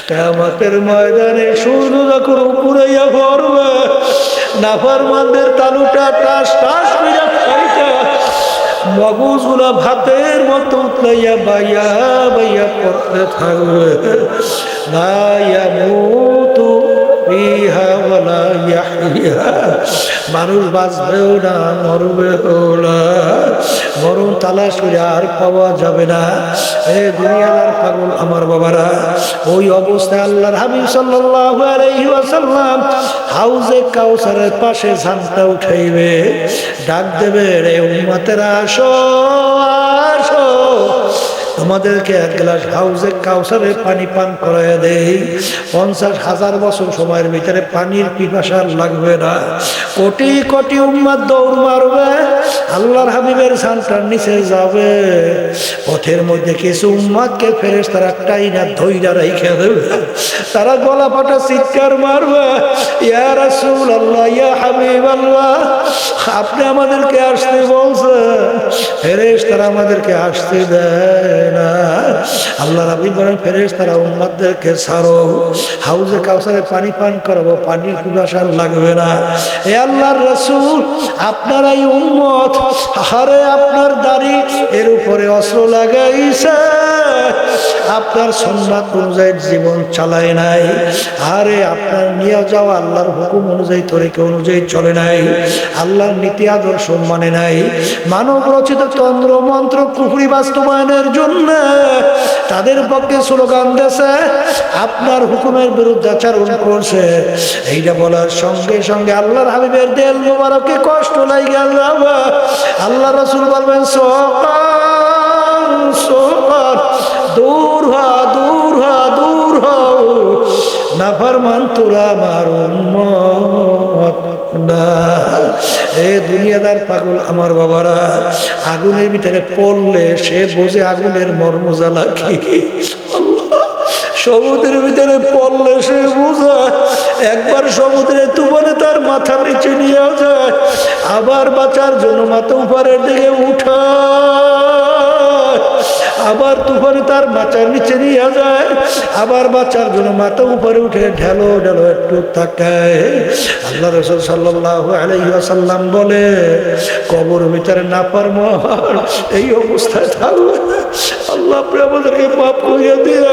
কিয়ামতের ময়দানে সূর্য যখন উপরাইয়া পড়বে, নাফরমানদের তালুটা টাস টাস কইরা খাইতা মগজগুলা ভাতের মতো উতলাইয়া বাইয়া বাইয়া পড়তে থাকবে। লা ইয়ামুতু ফিহা ওয়ালা ইয়াহইয়া, মানুষ বাঁচবেও না মরবেও না, মরণ তালাশ করে আর পাওয়া যাবে না। এ দুনিয়ার পাগল আমার বাবারা, ওই অবস্থায় আল্লাহর হাবিব সাল্লাল্লাহু আলাইহি ওয়াসাল্লাম হাউজে কাউসারের পাশে ঝান্ডা উঠাইবে, ডাক দেবে, রে উম্মতেরা আসো আসো, তোমাদেরকে এক গ্লাস হাউজে কাউসারের পানি পান করাইয়া দেই। 50,000 বছর সময়ের ভিতরে পানির পিপাসা লাগবে না। কোটি কোটি উম্মত দৌড় মারবে, আল্লাহর হাবিবের ছানটার নিচে যাবে। পথের মধ্যে কিছু উম্মতকে ফেরেশতারা টাইনা ধইরা রাইখা দেবে, তারা গলা ফাটা চিৎকার মারবে, ইয়া রাসূলুল্লাহ, ইয়া হাবিবাল্লাহ, আপনি আমাদেরকে আসতে বলছেন, ফেরেশতারা আমাদেরকে আসতে দেয় না। আল্লাহর হাবিব বলেন, ফেরেশতারা উম্মতদেরকে ছাড়ো, হাউজে কাউসারে পানি পান করাবো, পানির পিপাসা লাগবে না। এ আল্লাহর রাসূল, আপনার এই উম্মত, হারে আপনার দাড়ি এর উপরে অস্ত্র লাগাইছে, আপনার সুন্নাত অনুযায়ী জীবন চালায় নাই, আরে আপনার নিয়ে যাওয়া আল্লাহর হুকুম অনুযায়ী তরিকা অনুযায়ী চলে নাই, আল্লাহর নীতি আদর্শ মানে নাই, মানব রচিত তন্ত্র মন্ত্র কুফরি বাস্তবায়নের জন্য তাদের পক্ষে স্লোগান দিয়েছে, আপনার হুকুমের বিরুদ্ধে আচরণ করছে। এইটা বলার সঙ্গে সঙ্গে আল্লাহর হাবিবের দেল মোবারকে কষ্ট লাগে। আল্লাহ রাসূল বলবেন, সোকার সোকার, দূর হ দূর হ দূর হ, নাফরমান তোরা আমার উম্মত না। এ দুনিয়াদার পাগল আমার বাবারা, আগুনের ভিতরে পড়লে সে বোঝে আগুনের মর্ম জ্বালা কি। সমুদ্রের ভিতরে পড়লে সে বোঝে, একবার সমুদ্রে তুফানে তার মাথা নিচে নিয়ে যায়, আবার বাঁচার জন্য মাথা উপরের দিকে উঠা, আবার তুফানে তার মাথার নিচে নিয়ে যায়, আবার বাঁচার জন্য মাথা উপরে উঠে ঢেলো ঢেলো একটু তাকায়। আল্লাহ রাসূল সাল্লাল্লাহু আলাইহি ওয়াসাল্লাম বলে, কবর ভিতরে নাফরমান এই অবস্থায় থাকবে, আল্লাহ আপনি আমাদেরকে মাফ করে দিয়ে,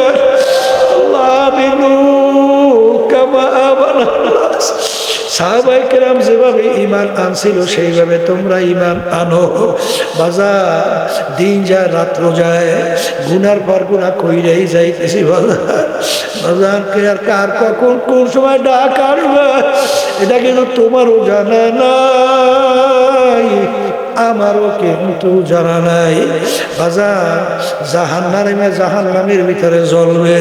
আল্লাহ আমিনু কামা আমানা নাস। সাহাবায়ে কেরাম যেভাবে ঈমান আনছিল সেইভাবে তোমরা ঈমান আনো। বাজার দিন যায় রাত্র যায়, গুনার পর গুনাহ কইরাই যাইতেছি। বাজার কে আর কার কখন কোন সময় ডাক আসবে এটা কিন্তু তোমারও জানা নাই, আমারও কিন্তু জানা নাই। বাজার জাহান্নামের ভিতরে জ্বলবে,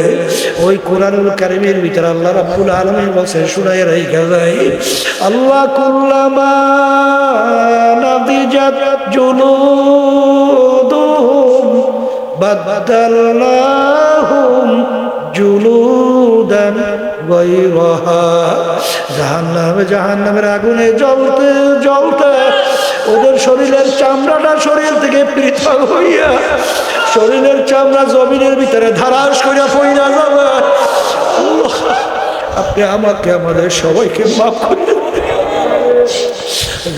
ওই কোরআনুল কারীমের ভিতরে আল্লাহ রাব্বুল আলামিন বলছে, শুনাইয়া রাইখা যায়, আল্লাহ কুল্লামা নাদিজাত জুলুদুহুম বাদদালনাহুম জুলুদান গায়রাহা। জাহান্নামের আগুনে জ্বলতে জ্বলতে ওদের শরীরের চামড়াটা শরীর থেকে পৃথক হইয়া শরীরের চামড়া জমিনের ভিতরে ধারাস কইরা পইরা যাবে। আপনি আমাকে আমাদের সবাইকে মাফ করে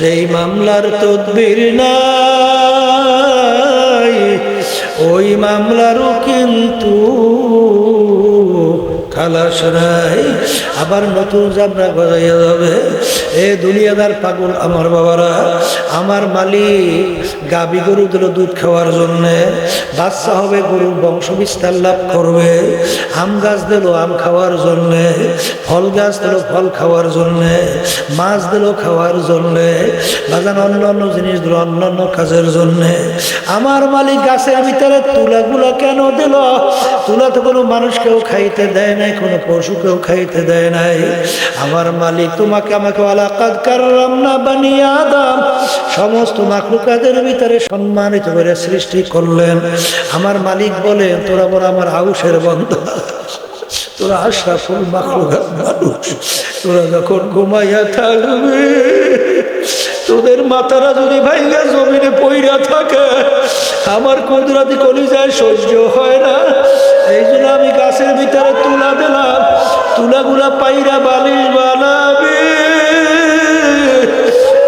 যেই মামলার তদবির নাই, ওই মামলারও কিন্তু খালাস নাই, আবার নতুন জামরা গজাইয়া যাবে। এ দুনিয়াদার পাগল আমার বাবারা, আমার মালিক গাবি গরু দিল দুধ খাওয়ার জন্যে, বাচ্চা হবে গরুর বংশ বিস্তার লাভ করবে, আম গাছ দিল আম খাওয়ার জন্যে, ফল গাছ দিল ফল খাওয়ার জন্যে, মাছ দিল খাওয়ার জন্যে, বাজান অন্য অন্য জিনিস দিল অন্য অন্য কাজের জন্যে। আমার মালিক গাছের ভিতরে তুলাগুলো কেন দিল? তুলা তো কোনো মানুষকেও খাইতে দেয় নাই, কোনো পশুকেও খাইতে দেয় নাই। আমার মালিক তোমাকে আমাকে ওয়ালাকাদ কাররামনা বানি আদম, সমস্ত মাখলুকাতের ভিতরে সম্মানিত করে সৃষ্টি করলেন। আমার মালিক বলে, তোরা বড় আমার আউশের বন্ধু, তোরা আশরাফুল মাখলুকাত মানুষ, তোরা যখন ঘুমাইয়া থাকবে তোদের মাথারা যদি ভাইঙ্গা জমিনে পইরা থাকে, আমার কুদরতি কলিজায় সহ্য হয় না। এই জন্য আমি গাছের ভিতরে তুলা দিলাম, তুলাগুলা পাইরা বালিশ বানাবে,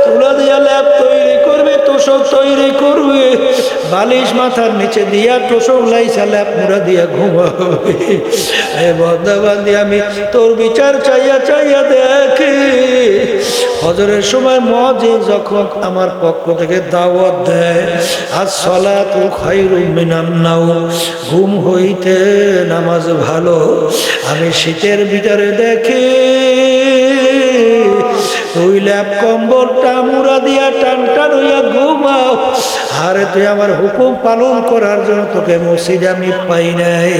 তুলা দিয়া ল্যাপ তৈরি করবে, তোষক তৈরি করবে, বালিশ মাথার নিচে দিয়া তোষক লাইসা ল্যাপ মুড়া দিয়া ঘুমাবে। এ বন্দাবান্দি আমি তোর বিচার চাইয়া চাইয়া দেখি, হজরের সময় মুয়াজ্জিন যখন আমার পক্ষ থেকে দাওয়াত দেয়, আসসালাতু খায়রুম মিনান নাওম, ঘুম হইতে নামাজ ভালো, আমি শীতের ভিতরে দেখি তুই ল্যাপ কম্বলটা মুড়া দিয়া টান টান হইয়া ঘুমাও। আরে তুই আমার হুকুম পালন করার জন্য তোকে মসজিদে আমি পাই নাই,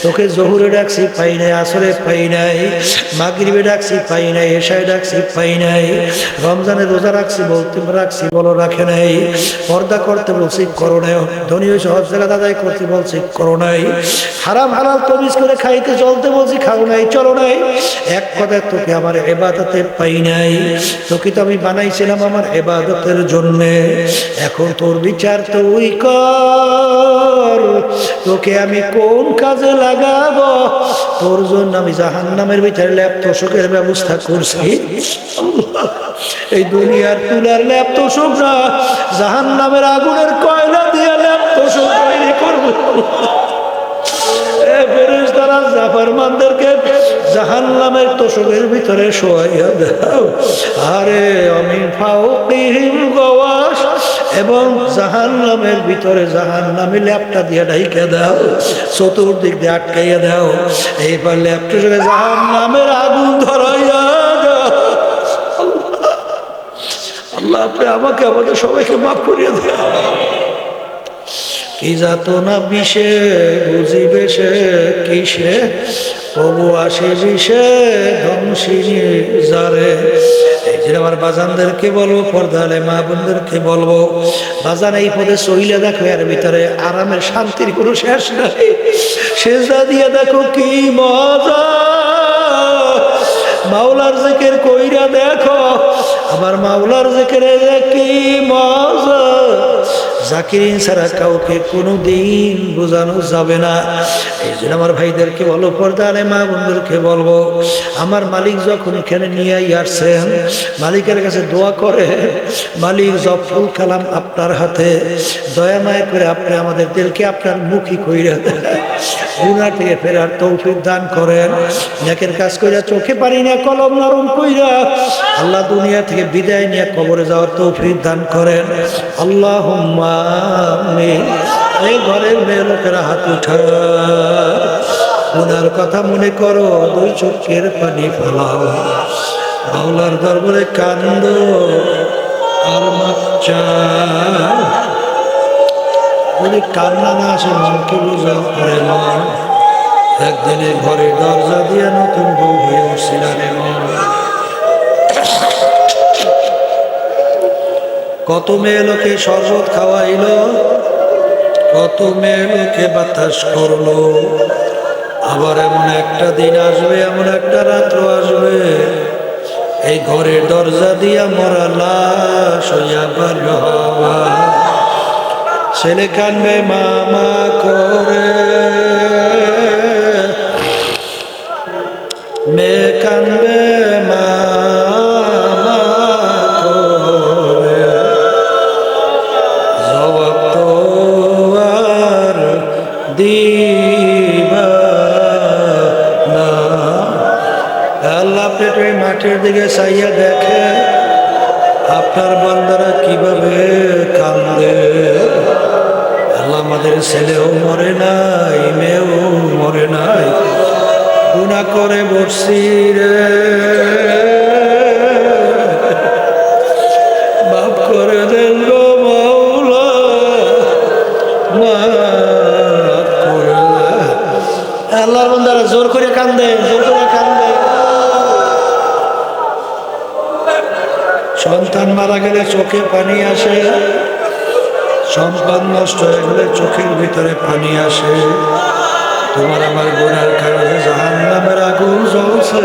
তোকে জোহরে ডাকছি পাই নাই, আসরে পাই নাই, মাগরিবে ডাকছি পাই নাই, এশায় ডাকছি পাই নাই, রমজানে রোজা রাখছি বলতে রাখছি বলো রাখে নাই, পর্দা করতে বলছি করো নাই, ধনী হয়েছে হজ জাকাত আদায় করতে বলছি করো নাই, হারাম হালাল তমিজ করে খাইতে চলতে বলছি খাও নাই চলো নাই। এক কথায় তোকে আমার ইবাদতে পাই নাই, তোকে তো আমি বানাইছিলাম আমার ইবাদতের জন্য, এখন তোর বিচার তুই কর, তোকে আমি কোন কাজে লাগাবো? তোর জন্য আমি জাহান্নামের ভিতরে ল্যাপ তোষকের ব্যবস্থা করছি। এই দুনিয়ার তুলার ল্যাপ তোষক না, জাহান্নামের আগুনের কয়লা দিয়ে ল্যাপ তোষক তৈরি করবো। ফেরেশতারা জাফরমানদেরকে জাহান্নামের তোষকের ভিতরে শোয়াইয়া দাও, আরে অমিন ফাওকিহিম গওয়াশ, এবং জাহান্নামের ভিতরে জাহান্নামে ল্যাপটা দিয়ে ঢাইকা দাও, চতুর্দিক দিয়ে আটকাইয়া দাও, এইবার ল্যাপটা জাহান্নামের আগুন ধরাইয়া দাও। আল্লাহ আপনি আমাকে আমাদের সবাইকে মাফ করিয়া দেন। কি যাতনা বিষে বুঝিবে সে কিসে, প্রভু আসে বিষে ধ্বংসিনী যারে। এই যে আমার বাজানদেরকে বলবো, পর্দালে মা বোনদেরকে বলবো, বাজান এই পদে চইলে দেখো এর ভিতরে আরামের শান্তির কোনো শেষ নাই, সেজদা দিয়ে দেখো কি মজা, মাওলার জিকির কইরা দেখো আমার মাওলার জিকিরে কি মজা। জাকিরিন ছাড়া কাউকে কোনোদিন বোঝানো যাবে না। এই জন্য আমার ভাইদেরকে বলো, পর্দারে মা বোনদেরকে বলবো, আমার মালিক যখন এখানে নিয়ে আসছেন, মালিকের কাছে দোয়া করে, মালিক জফরুল কালাম আপনার হাতে, দয়া মায়া করে আপনি আমাদের দিলকে আপনার মুখী কইরা দেন, গুনাহ থেকে ফেরার তৌফিক দান করেন, নেকের কাজ কইরা চোখে পারি না কলম নরম কইরা আল্লাহ দুনিয়া থেকে বিদায় নিয়ে কবরে যাওয়ার তৌফিক দান করেন। আল্লাহুম্মা আমিন। এই ঘরের মেয়ে লোকেরা হাত উঠা, গুনার কথা মনে করো, দুই চোখের পানি ফেলাও, মাওলার দরবারে কান্দো আর মাপ চাও। যদি কান্না না আসে মনকে বুঝা করে মন, একদিনে ঘরে দরজা দিয়ে নতুন বউ হয়ে উঠছিলেন। কত মেয়ে লোকে শরবত খাওয়াইল, কত মেয়ে লোকে বাতাস করলো, আবার এমন একটা দিন আসবে, এমন একটা রাত্র আসবে, এই ঘরের দরজা দিয়া মরা লাশ হইয়া বার হওয়া। ছেলে কানবে মামা করে, মেয়ে কানবে মামা করে, জবাব তো আর দিবা না। আল্লাহ আপনি মাঠের দিকে চাইয়া দেখে আপনার বান্দারা কিভাবে কান্দে। আল্লাহ আমাদের ছেলেও মরে নাই, মেয়েও মরে নাই, গুনাহ করে বসছি রে, মাফ করে দেন গো মাওলা, মাফ করে দেন। আল্লাহর বান্দারা জোর করে কান্দে, জোর করে কান্দে। সন্তান মারা গেলে চোখে পানি আসে, সম্পদ নষ্ট হয়ে গেলে চোখের ভিতরে পানি আসে। তোমার আমার গুনার কারণে জাহান্নামের আগুন জ্বলছে,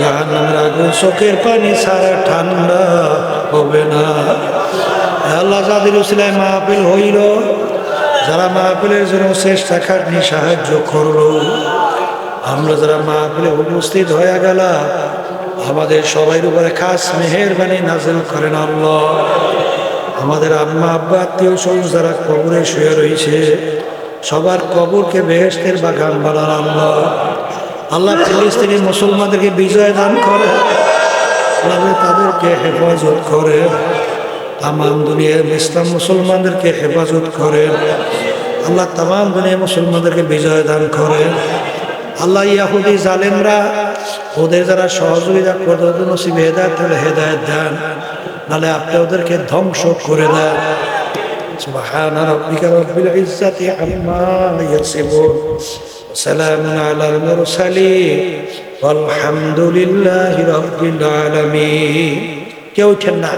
জাহান্নামের আগুন চোখের পানি ছাড়া ঠান্ডা হবে না। আল্লাহ যাদের উসিলায় মাহফিল হইল, যারা মাহফিলের জন্য চেষ্টা খাটনি সাহায্য করলো, আমি আমরা যারা মাহফিলে উপস্থিত হয়ে গেলাম, আমাদের সবার উপরে খাস মেহেরবানি নাযিল করেন আল্লাহ। আমাদের আম্মা আব্বা আত্মীয় স্বজন যারা কবরে শুয়ে রয়েছে, সবার কবরকে বেহেশতের বাগান বানান আল্লাহ। আল্লাহ ফিলিস্তিনি মুসলমানদেরকে বিজয় দান করে, তাদেরকে হেফাজত করে, তামাম দুনিয়ার ইসলাম মুসলমানদেরকে হেফাজত করেন আল্লাহ। তামাম দুনিয়ার মুসলমানদেরকে বিজয় দান করেন আল্লাহ। ইয়াহুদি জালেমরা ওদের যারা সহযোগিতা করে ওদের নসিবে হেদায়েত হলে হেদায়েত দেন, নাহলে আপনি ওদেরকে ধ্বংস করে দেন। সুবহানা রাব্বিকা রাব্বিল ইজ্জাতি আম্মা ইয়াসিফুন, সালামুন আলাল মুরসালিন, ওয়ালহামদুলিল্লাহি রাব্বিল আলামিন। কেউ উঠেন না।